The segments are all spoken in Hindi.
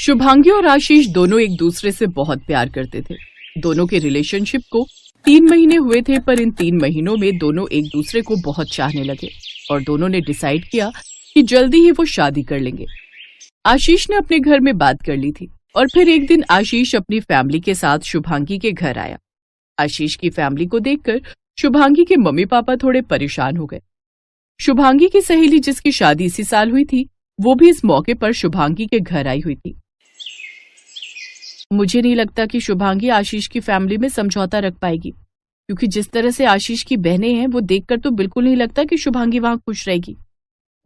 शुभांगी और आशीष दोनों एक दूसरे से बहुत प्यार करते थे। दोनों के रिलेशनशिप को 3 महीने हुए थे, पर इन 3 महीनों में दोनों एक दूसरे को बहुत चाहने लगे और दोनों ने डिसाइड किया कि जल्दी ही वो शादी कर लेंगे। आशीष ने अपने घर में बात कर ली थी और फिर एक दिन आशीष अपनी फैमिली के साथ शुभांगी के घर आया। आशीष की फैमिली को देखकर शुभांगी के मम्मी पापा थोड़े परेशान हो गए। शुभांगी की सहेली जिसकी शादी इसी साल हुई थी, वो भी इस मौके पर शुभांगी के घर आई हुई थी। मुझे नहीं लगता कि शुभांगी आशीष की फैमिली में समझौता रख पाएगी, क्योंकि जिस तरह से आशीष की बहनें हैं वो देखकर तो बिल्कुल नहीं लगता कि शुभांगी वहां खुश रहेगी।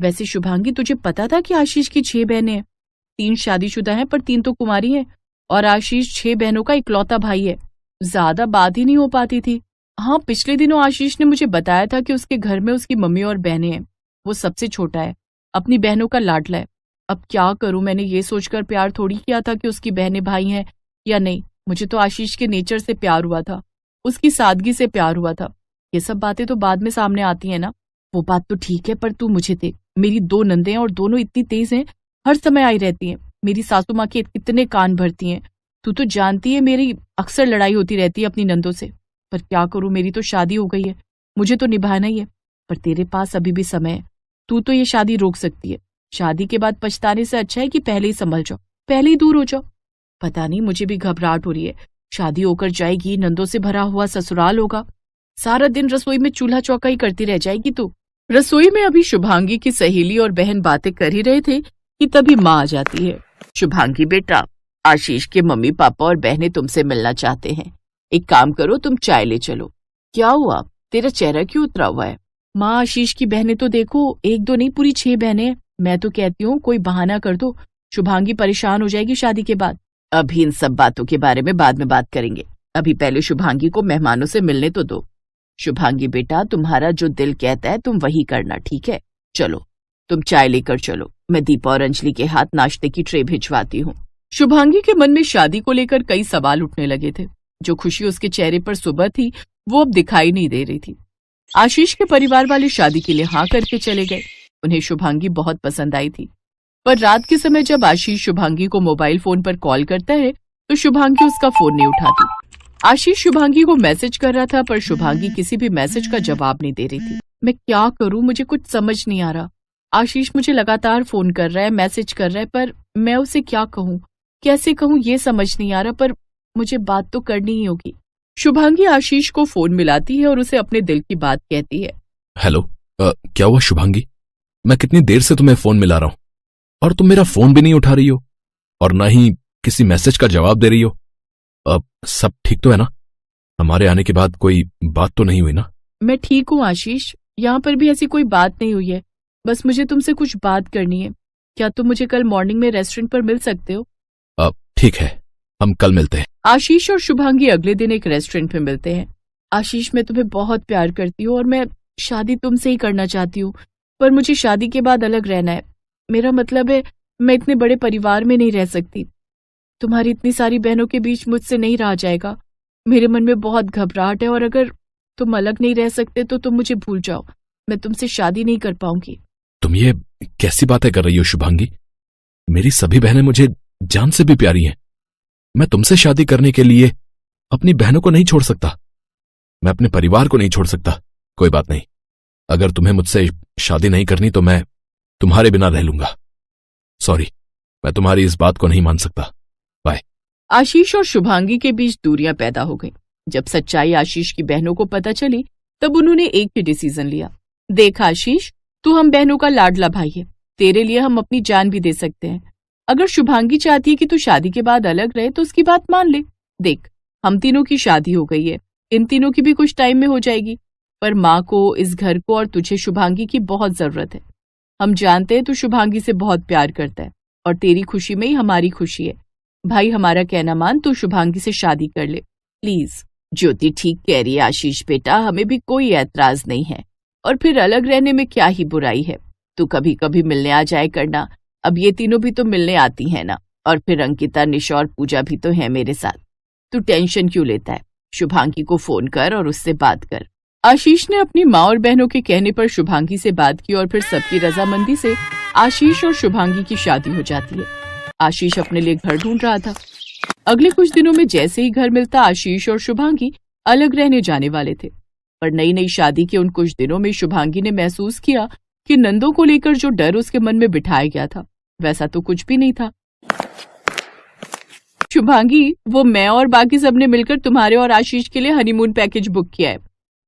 वैसे शुभांगी, तुझे पता था कि आशीष की 6 बहनें हैं? 3 शादीशुदा हैं पर 3 तो कुंवारी हैं, और आशीष 6 बहनों का इकलौता भाई है। ज्यादा बात ही नहीं हो पाती थी। हाँ, पिछले दिनों आशीष ने मुझे बताया था कि उसके घर में उसकी मम्मी और बहनें हैं। वो सबसे छोटा है, अपनी बहनों का लाडला है। अब क्या करूं, मैंने ये सोचकर प्यार थोड़ी किया था कि उसकी बहनें भाई हैं या नहीं। मुझे तो आशीष के नेचर से प्यार हुआ था, उसकी सादगी से प्यार हुआ था। ये सब बातें तो बाद में सामने आती है ना। वो बात तो ठीक है, पर तू मुझे देख, मेरी 2 नंदे हैं और दोनों इतनी तेज हैं, हर समय आई रहती हैं। मेरी सासू माँ के कितने कान भरती हैं। तू तो जानती है मेरी अक्सर लड़ाई होती रहती है अपनी नंदों से। पर क्या करूं, मेरी तो शादी हो गई है, मुझे तो निभाना ही है। पर तेरे पास अभी भी समय है, तू तो ये शादी रोक सकती है। शादी के बाद पछताने से अच्छा है कि पहले ही संभल जाओ, पहले ही दूर हो जाओ। पता नहीं, मुझे भी घबराहट हो रही है। शादी होकर जाएगी, नंदों से भरा हुआ ससुराल होगा, सारा दिन रसोई में चूल्हा चौका ही करती रह जाएगी तू। रसोई में अभी शुभांगी की सहेली और बहन बातें कर ही रहे थे कि तभी माँ आ जाती है। शुभांगी बेटा, आशीष के मम्मी पापा और बहनें तुमसे मिलना चाहते हैं। एक काम करो, तुम चाय ले चलो। क्या हुआ, तेरा चेहरा क्यों उतरा हुआ है? माँ, आशीष की बहनें तो देखो, 1-2 नहीं, पूरी 6 बहनें हैं। मैं तो कहती हूँ कोई बहाना कर दो, शुभांगी परेशान हो जाएगी शादी के बाद। अभी इन सब बातों के बारे में बाद में बात करेंगे, अभी पहले शुभांगी को मेहमानों से मिलने तो दो। शुभांगी बेटा, तुम्हारा जो दिल कहता है तुम वही करना, ठीक है? चलो, तुम चाय लेकर चलो, मैं दीपा और अंजलि के हाथ नाश्ते की ट्रे भिजवाती हूँ। शुभांगी के मन में शादी को लेकर कई सवाल उठने लगे थे। जो खुशी उसके चेहरे पर सुबह थी वो अब दिखाई नहीं दे रही थी। आशीष के परिवार वाले शादी के लिए हाँ करके चले गए। उन्हें शुभांगी बहुत पसंद आई थी, पर रात के समय जब आशीष शुभांगी को मोबाइल फोन पर कॉल करता है तो शुभांगी उसका फोन नहीं उठाती। आशीष शुभांगी को मैसेज कर रहा था, पर शुभांगी किसी भी मैसेज का जवाब नहीं दे रही थी। मैं क्या करूं, मुझे कुछ समझ नहीं आ रहा। आशीष मुझे लगातार फोन कर रहा है, मैसेज कर रहा है, पर मैं उसे क्या कहूं, कैसे कहूं, ये समझ नहीं आ रहा, पर मुझे बात तो करनी ही होगी। शुभांगी आशीष को फोन मिलाती है और उसे अपने दिल की बात कहती है। हेलो, क्या हुआ शुभांगी? मैं कितनी देर से तुम्हें फोन मिला रहा हूं और तुम मेरा फोन भी नहीं उठा रही हो और ना ही किसी मैसेज का जवाब दे रही हो। सब ठीक तो है ना? हमारे आने के बाद कोई बात तो नहीं हुई ना? मैं ठीक हूँ आशीष, यहाँ पर भी ऐसी कोई बात नहीं हुई है। बस मुझे तुमसे कुछ बात करनी है। क्या तुम मुझे कल मॉर्निंग में रेस्टोरेंट पर मिल सकते हो? ठीक है, हम कल मिलते हैं। आशीष और शुभांगी अगले दिन एक रेस्टोरेंट में मिलते हैं। आशीष, मैं तुम्हें बहुत प्यार करती हूँ और मैं शादी तुमसे ही करना चाहती हूँ, पर मुझे शादी के बाद अलग रहना है। मेरा मतलब है, मैं इतने बड़े परिवार में नहीं रह सकती। तुम्हारी इतनी सारी बहनों के बीच मुझसे नहीं रहा जाएगा। मेरे मन में बहुत घबराहट है और अगर तुम अलग नहीं रह सकते तो तुम मुझे भूल जाओ, मैं तुमसे शादी नहीं कर पाऊंगी। तुम ये कैसी बातें कर रही हो शुभांगी? मेरी सभी बहनें मुझे जान से भी प्यारी हैं। मैं तुमसे शादी करने के लिए अपनी बहनों को नहीं छोड़ सकता, मैं अपने परिवार को नहीं छोड़ सकता। कोई बात नहीं, अगर तुम्हें मुझसे शादी नहीं करनी तो मैं तुम्हारे बिना रह लूंगा। सॉरी, मैं तुम्हारी इस बात को नहीं मान सकता। बाय। आशीष और शुभांगी के बीच दूरियां पैदा हो गई। जब सच्चाई आशीष की बहनों को पता चली तब उन्होंने एक ही डिसीजन लिया। देख आशीष, तू हम बहनों का लाडला भाई है, तेरे लिए हम अपनी जान भी दे सकते हैं। अगर शुभांगी चाहती है कि तू शादी के बाद अलग रहे तो उसकी बात मान ले। देख, हम तीनों की शादी हो गई है, इन तीनों की भी कुछ टाइम में हो जाएगी, पर माँ को, इस घर को और तुझे शुभांगी की बहुत जरूरत है। हम जानते हैं तू शुभांगी से बहुत प्यार करता है और तेरी खुशी में ही हमारी खुशी है। भाई, हमारा कहना मान, तू शुभांगी से शादी कर ले प्लीज। ज्योति ठीक कह रही है आशीष बेटा, हमें भी कोई ऐतराज नहीं है, और फिर अलग रहने में क्या ही बुराई है। तू कभी कभी मिलने आ जाए करना, अब ये तीनों भी तो मिलने आती है ना, और फिर अंकिता, निशा और पूजा भी तो है मेरे साथ। तू टेंशन क्यों लेता है? शुभांगी को फोन कर और उससे बात कर। आशीष ने अपनी माँ और बहनों के कहने पर शुभांगी से बात की और फिर सबकी रजामंदी से आशीष और शुभांगी की शादी हो जाती है। आशीष अपने लिए घर ढूंढ रहा था। अगले कुछ दिनों में जैसे ही घर मिलता, आशीष और शुभांगी अलग रहने जाने वाले थे। पर नई नई शादी के उन कुछ दिनों में शुभांगी ने महसूस किया कि नंदों को लेकर जो डर उसके मन में बिठाया गया था वैसा तो कुछ भी नहीं था। शुभांगी, वो मैं और बाकी सबने मिलकर तुम्हारे और आशीष के लिए हनीमून पैकेज बुक किया है।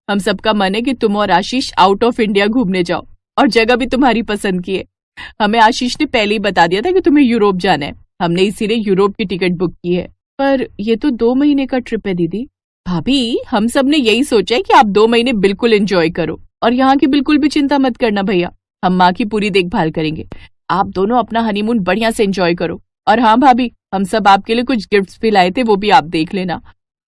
हम सबका मन है कि तुम और आशीष आउट ऑफ इंडिया घूमने जाओ, और जगह भी तुम्हारी पसंद की है। हमें आशीष ने पहले ही बता दिया था कि तुम्हें यूरोप जाना है, हमने इसीलिए यूरोप की टिकट बुक की है। पर ये तो 2 महीने का ट्रिप है दीदी। भाभी, हम सब ने यही सोचा है कि आप 2 महीने बिल्कुल एंजॉय करो, और यहाँ की बिल्कुल भी चिंता मत करना भैया, हम माँ की पूरी देखभाल करेंगे। आप दोनों अपना हनीमून बढ़िया से एंजॉय करो। और हाँ भाभी, हम सब आपके लिए कुछ गिफ्ट्स भी लाए थे, वो भी आप देख लेना,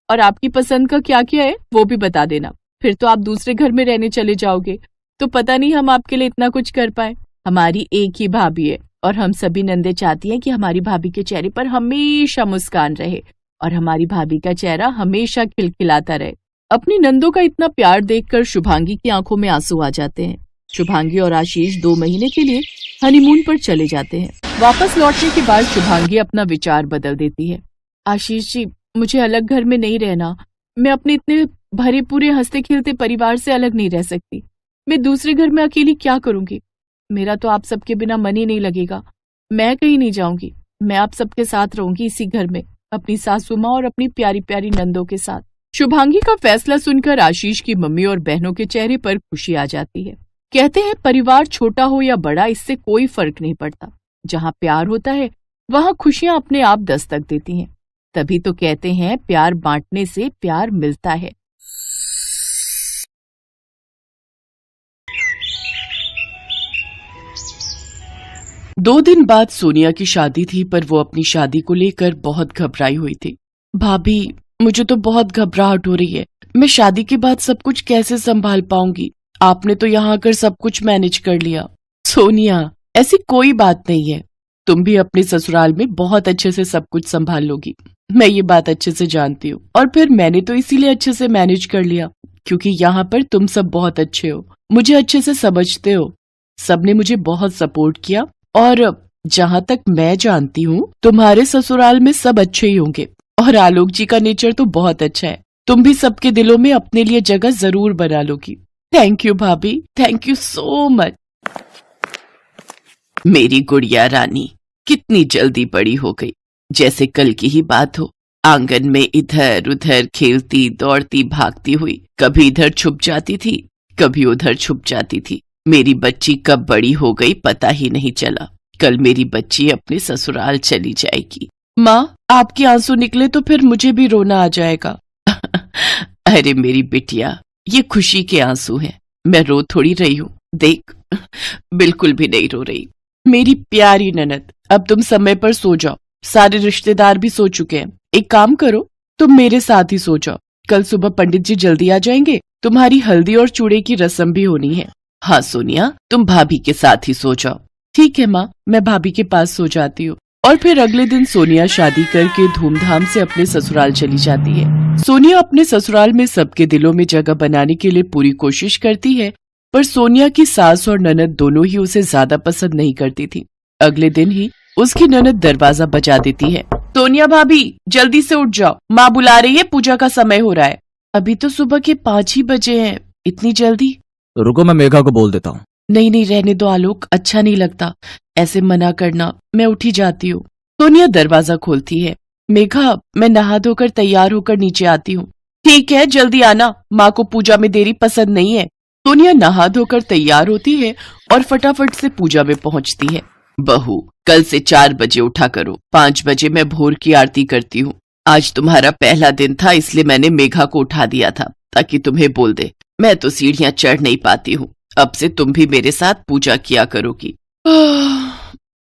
और आपकी पसंद का क्या क्या है वो भी बता देना। फिर तो आप दूसरे घर में रहने चले जाओगे, तो पता नहीं हम आपके लिए इतना कुछ कर पाए। हमारी एक ही भाभी है, और हम सभी नंदे चाहती हैं कि हमारी भाभी के चेहरे पर हमेशा मुस्कान रहे, और हमारी भाभी का चेहरा हमेशा खिलखिलाता रहे। अपनी नंदों का इतना प्यार देखकर शुभांगी की आंखों में आंसू आ जाते हैं। शुभांगी और आशीष 2 महीने के लिए हनीमून पर चले जाते हैं। वापस लौटने के बाद शुभांगी अपना विचार बदल देती है। आशीष जी, मुझे अलग घर में नहीं रहना। मैं अपने इतने भरे पूरे हंसते खेलते परिवार से अलग नहीं रह सकती। मैं दूसरे घर में अकेली क्या करूंगी? मेरा तो आप सबके बिना मन ही नहीं लगेगा। मैं कहीं नहीं जाऊंगी, मैं आप सबके साथ रहूंगी इसी घर में, अपनी सासू माँ और अपनी प्यारी प्यारी नंदों के साथ। शुभांगी का फैसला सुनकर आशीष की मम्मी और बहनों के चेहरे पर खुशी आ जाती है। कहते हैं परिवार छोटा हो या बड़ा, इससे कोई फर्क नहीं पड़ता। जहाँ प्यार होता है वहाँ खुशियाँ अपने आप दस्तक देती हैं। तभी तो कहते हैं प्यार बांटने से प्यार मिलता है। दो दिन बाद सोनिया की शादी थी, पर वो अपनी शादी को लेकर बहुत घबराई हुई थी। भाभी, मुझे तो बहुत घबराहट हो रही है। मैं शादी के बाद सब कुछ कैसे संभाल पाऊंगी? आपने तो यहाँ आकर सब कुछ मैनेज कर लिया। सोनिया, ऐसी कोई बात नहीं है। तुम भी अपने ससुराल में बहुत अच्छे से सब कुछ संभाल लोगी, मैं ये बात अच्छे से जानती हूँ। और फिर मैंने तो इसीलिए अच्छे से मैनेज कर लिया क्योंकि यहाँ पर तुम सब बहुत अच्छे हो, मुझे अच्छे से समझते हो। सबने मुझे बहुत सपोर्ट किया, और जहाँ तक मैं जानती हूँ तुम्हारे ससुराल में सब अच्छे ही होंगे। और आलोक जी का नेचर तो बहुत अच्छा है, तुम भी सबके दिलों में अपने लिए जगह जरूर बना लोगी। थैंक यू भाभी, थैंक यू सो मच। मेरी गुड़िया रानी कितनी जल्दी बड़ी हो गई, जैसे कल की ही बात हो। आंगन में इधर उधर खेलती दौड़ती भागती हुई, कभी इधर छुप जाती थी, कभी उधर छुप जाती थी। मेरी बच्ची कब बड़ी हो गई पता ही नहीं चला। कल मेरी बच्ची अपने ससुराल चली जाएगी। माँ, आपके आंसू निकले तो फिर मुझे भी रोना आ जाएगा। अरे मेरी बिटिया, ये खुशी के आंसू हैं, मैं रो थोड़ी रही हूँ। देख, बिल्कुल भी नहीं रो रही। मेरी प्यारी ननद, अब तुम समय पर सो जाओ, सारे रिश्तेदार भी सो चुके हैं। एक काम करो, तुम मेरे साथ ही सो जाओ। कल सुबह पंडित जी जल्दी आ जाएंगे, तुम्हारी हल्दी और चूड़े की रस्म भी होनी है। हाँ सोनिया, तुम भाभी के साथ ही सो जाओ। ठीक है माँ, मैं भाभी के पास सो जाती हूँ। और फिर अगले दिन सोनिया शादी करके धूमधाम से अपने ससुराल चली जाती है। सोनिया अपने ससुराल में सबके दिलों में जगह बनाने के लिए पूरी कोशिश करती है, पर सोनिया की सास और ननद दोनों ही उसे ज्यादा पसंद नहीं करती थी। अगले दिन ही उसकी ननद दरवाजा बजा देती है। सोनिया भाभी, जल्दी से उठ जाओ, माँ बुला रही है, पूजा का समय हो रहा है। अभी तो सुबह के 5 ही बजे हैं, इतनी जल्दी? रुको, मैं मेघा को बोल देता हूँ। नहीं नहीं, रहने दो आलोक, अच्छा नहीं लगता ऐसे मना करना, मैं उठी जाती हूँ। सोनिया दरवाजा खोलती है। मेघा, मैं नहा धोकर तैयार होकर नीचे आती हूँ। ठीक है, जल्दी आना, माँ को पूजा में देरी पसंद नहीं है। सोनिया नहा धोकर तैयार होती है और फटाफट से पूजा में पहुँचती है। बहू, कल से 4 बजे उठा करो, 5 बजे मैं भोर की आरती करती हूँ। आज तुम्हारा पहला दिन था, इसलिए मैंने मेघा को उठा दिया था ताकि तुम्हें बोल दे। मैं तो सीढ़ियाँ चढ़ नहीं पाती हूँ, अब से तुम भी मेरे साथ पूजा किया करोगी।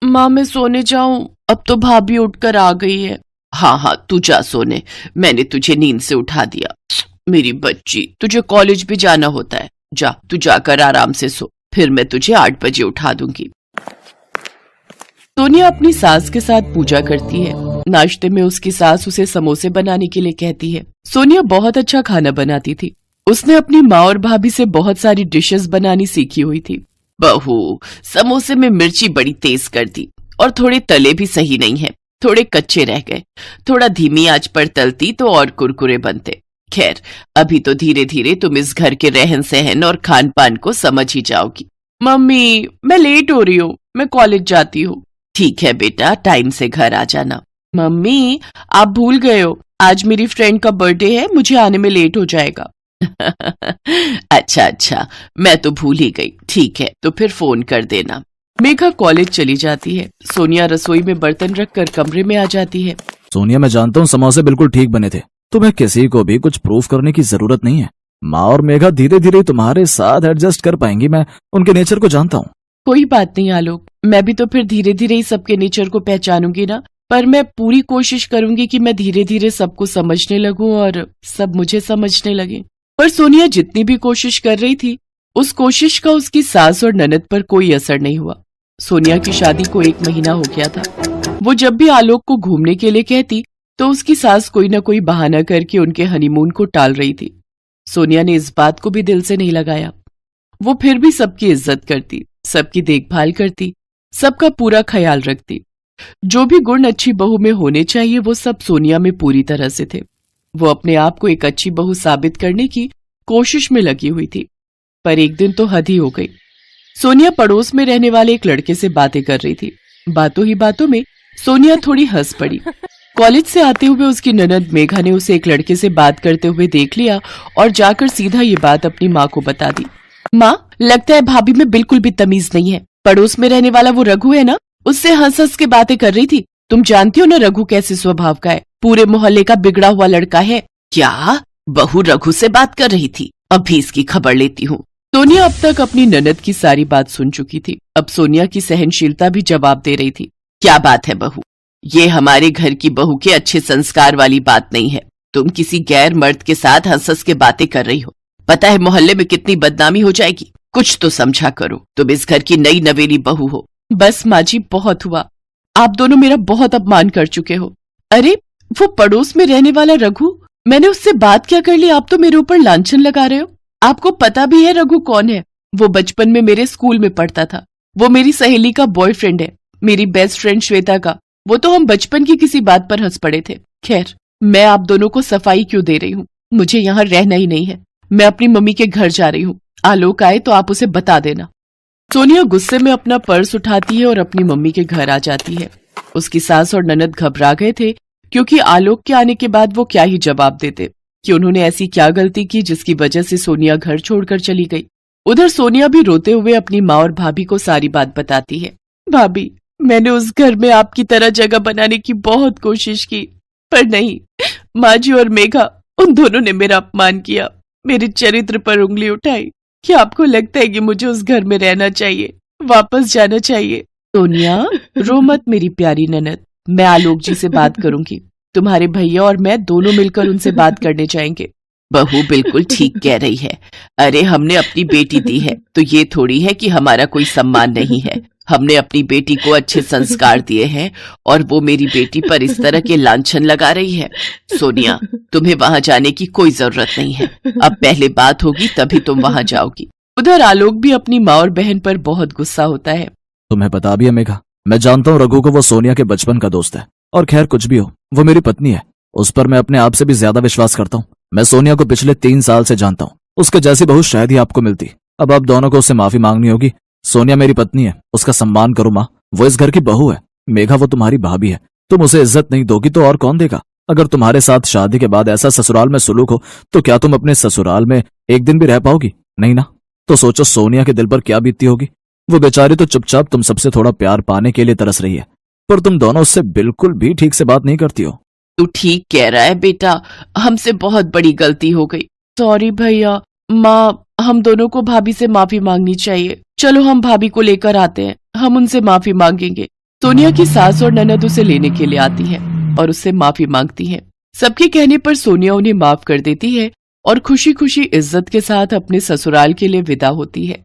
माँ, मैं सोने जाऊं? अब तो भाभी उठकर आ गई है। हाँ हाँ, तू जा सोने, मैंने तुझे नींद से उठा दिया। मेरी बच्ची, तुझे कॉलेज भी जाना होता है, जा तू जाकर आराम से सो, फिर मैं तुझे 8 बजे उठा दूंगी। सोनिया अपनी सास के साथ पूजा करती है। नाश्ते में उसकी सास उसे समोसे बनाने के लिए कहती है। सोनिया बहुत अच्छा खाना बनाती थी, उसने अपनी माँ और भाभी से बहुत सारी डिशेस बनानी सीखी हुई थी। बहू, समोसे में मिर्ची बड़ी तेज कर दी और थोड़े तले भी सही नहीं है, थोड़े कच्चे रह गए। थोड़ा धीमी आंच पर तलती तो और कुरकुरे बनते। खैर, अभी तो धीरे धीरे तुम इस घर के रहन सहन और खान पान को समझ ही जाओगी। मम्मी, मैं लेट हो रही हूँ, मैं कॉलेज जाती हूँ। ठीक है बेटा, टाइम से घर आ जाना। मम्मी, आप भूल गए हो, आज मेरी फ्रेंड का बर्थडे है, मुझे आने में लेट हो जाएगा। अच्छा, मैं तो भूल ही गई। ठीक है, तो फिर फोन कर देना। मेघा कॉलेज चली जाती है। सोनिया रसोई में बर्तन रखकर कमरे में आ जाती है। सोनिया, मैं जानता हूँ समोसे बिल्कुल ठीक बने थे, तुम्हें किसी को भी कुछ प्रूफ करने की जरूरत नहीं है। माँ और मेघा धीरे धीरे तुम्हारे साथ एडजस्ट कर पाएंगी, मैं उनके नेचर को जानता हूँ। कोई बात नहीं आलोक, मैं भी तो फिर धीरे धीरे ही सबके नेचर को पहचानूंगी ना। पर मैं पूरी कोशिश करूंगी कि मैं धीरे धीरे सबको समझने लगूं और सब मुझे समझने लगे। पर सोनिया जितनी भी कोशिश कर रही थी, उस कोशिश का उसकी सास और ननद पर कोई असर नहीं हुआ। सोनिया की शादी को 1 महीना हो गया था। वो जब भी आलोक को घूमने के लिए कहती तो उसकी सास कोई न कोई बहाना करके उनके हनीमून को टाल रही थी। सोनिया ने इस बात को भी दिल से नहीं लगाया। वो फिर भी सबकी इज्जत करती, सबकी देखभाल करती, सबका पूरा ख्याल रखती। जो भी गुण अच्छी बहू में होने चाहिए वो सब सोनिया में पूरी तरह से थे। वो अपने आप को एक अच्छी बहू साबित करने की कोशिश में लगी हुई थी। पर एक दिन तो हद ही हो गई। सोनिया पड़ोस में रहने वाले एक लड़के से बातें कर रही थी। बातों ही बातों में सोनिया थोड़ी हंस पड़ी। कॉलेज से आते हुए उसकी ननद मेघा ने उसे एक लड़के से बात करते हुए देख लिया और जाकर सीधा ये बात अपनी माँ को बता दी। माँ, लगता है भाभी में बिल्कुल भी तमीज नहीं है। पड़ोस में रहने वाला वो रघु है ना, उससे हंस हंस के बातें कर रही थी। तुम जानती हो ना रघु कैसे स्वभाव का है, पूरे मोहल्ले का बिगड़ा हुआ लड़का है। क्या बहू रघु से बात कर रही थी? अभी इसकी खबर लेती हूँ। सोनिया अब तक अपनी ननद की सारी बात सुन चुकी थी। अब सोनिया की सहनशीलता भी जवाब दे रही थी। क्या बात है बहू? ये हमारे घर की बहू के अच्छे संस्कार वाली बात नहीं है। तुम किसी गैर मर्द के साथ हंस हंस के बातें कर रही हो। पता है मोहल्ले में कितनी बदनामी हो जाएगी। कुछ तो समझा करो, तुम इस घर की नई नवेली बहू हो। बस माँ जी, बहुत हुआ। आप दोनों मेरा बहुत अपमान कर चुके हो। अरे वो पड़ोस में रहने वाला रघु, मैंने उससे बात क्या कर ली, आप तो मेरे ऊपर लांछन लगा रहे हो। आपको पता भी है रघु कौन है? वो बचपन में मेरे स्कूल में पढ़ता था। वो मेरी सहेली का बॉयफ्रेंड है, मेरी बेस्ट फ्रेंड श्वेता का। वो तो हम बचपन की किसी बात पर हंस पड़े थे। खैर, मैं आप दोनों को सफाई क्यों दे रही हूँ? मुझे यहाँ रहना ही नहीं है। मैं अपनी मम्मी के घर जा रही हूँ। आलोक आए तो आप उसे बता देना। सोनिया गुस्से में अपना पर्स उठाती है और अपनी मम्मी के घर आ जाती है। उसकी सास और ननद घबरा गए थे, क्योंकि आलोक के आने के बाद वो क्या ही जवाब देते कि उन्होंने ऐसी क्या गलती की जिसकी वजह से सोनिया घर छोड़कर चली गई। उधर सोनिया भी रोते हुए अपनी माँ और भाभी को सारी बात बताती है। भाभी, मैंने उस घर में आपकी तरह जगह बनाने की बहुत कोशिश की, पर नहीं। माँ जी और मेघा, उन दोनों ने मेरा अपमान किया, मेरे चरित्र पर उंगली उठाई। क्या आपको लगता है कि मुझे उस घर में रहना चाहिए, वापस जाना चाहिए? सोनिया, रो मत मेरी प्यारी ननद। मैं आलोक जी से बात करूंगी। तुम्हारे भैया और मैं दोनों मिलकर उनसे बात करने जाएंगे। बहू बिल्कुल ठीक कह रही है। अरे हमने अपनी बेटी दी है तो ये थोड़ी है कि हमारा कोई सम्मान नहीं है। हमने अपनी बेटी को अच्छे संस्कार दिए हैं और वो मेरी बेटी पर इस तरह के लांछन लगा रही है। सोनिया, तुम्हें वहां जाने की कोई जरूरत नहीं है। अब पहले बात होगी तभी तुम वहां जाओगी। उधर आलोक भी अपनी माँ और बहन पर बहुत गुस्सा होता है। तुम्हें पता भी है मेघा, मैं जानता हूँ रघु को वो सोनिया के बचपन का दोस्त है, और खैर कुछ भी हो, वो मेरी पत्नी है। उस पर मैं अपने आप से भी ज्यादा विश्वास करता हूँ। मैं सोनिया को पिछले 3 साल से जानता हूँ। उसके जैसी बहू शायद ही आपको मिलती। अब आप दोनों को उससे माफी मांगनी होगी। सोनिया मेरी पत्नी है, उसका सम्मान करो माँ। वो इस घर की बहू है। मेघा, वो तुम्हारी भाभी है। तुम उसे इज्जत नहीं दोगी तो और कौन देगा? अगर तुम्हारे साथ शादी के बाद ऐसा ससुराल में सुलूक हो तो क्या तुम अपने ससुराल में एक दिन भी रह पाओगी? नहीं ना। तो सोचो सोनिया के दिल पर क्या बीतती होगी। वो बेचारी तो चुपचाप तुम सबसे थोड़ा प्यार पाने के लिए तरस रही है, पर तुम दोनों उससे बिल्कुल भी ठीक से बात नहीं करती हो। तू ठीक कह रहा है बेटा, हमसे बहुत बड़ी गलती हो गई। सॉरी भैया। माँ, हम दोनों को भाभी से माफी मांगनी चाहिए। चलो हम भाभी को लेकर आते हैं, हम उनसे माफी मांगेंगे। सोनिया की सास और ननद उसे लेने के लिए आती है और उससे माफी मांगती है। सबके कहने पर सोनिया उन्हें माफ कर देती है और खुशी खुशी इज्जत के साथ अपने ससुराल के लिए विदा होती है।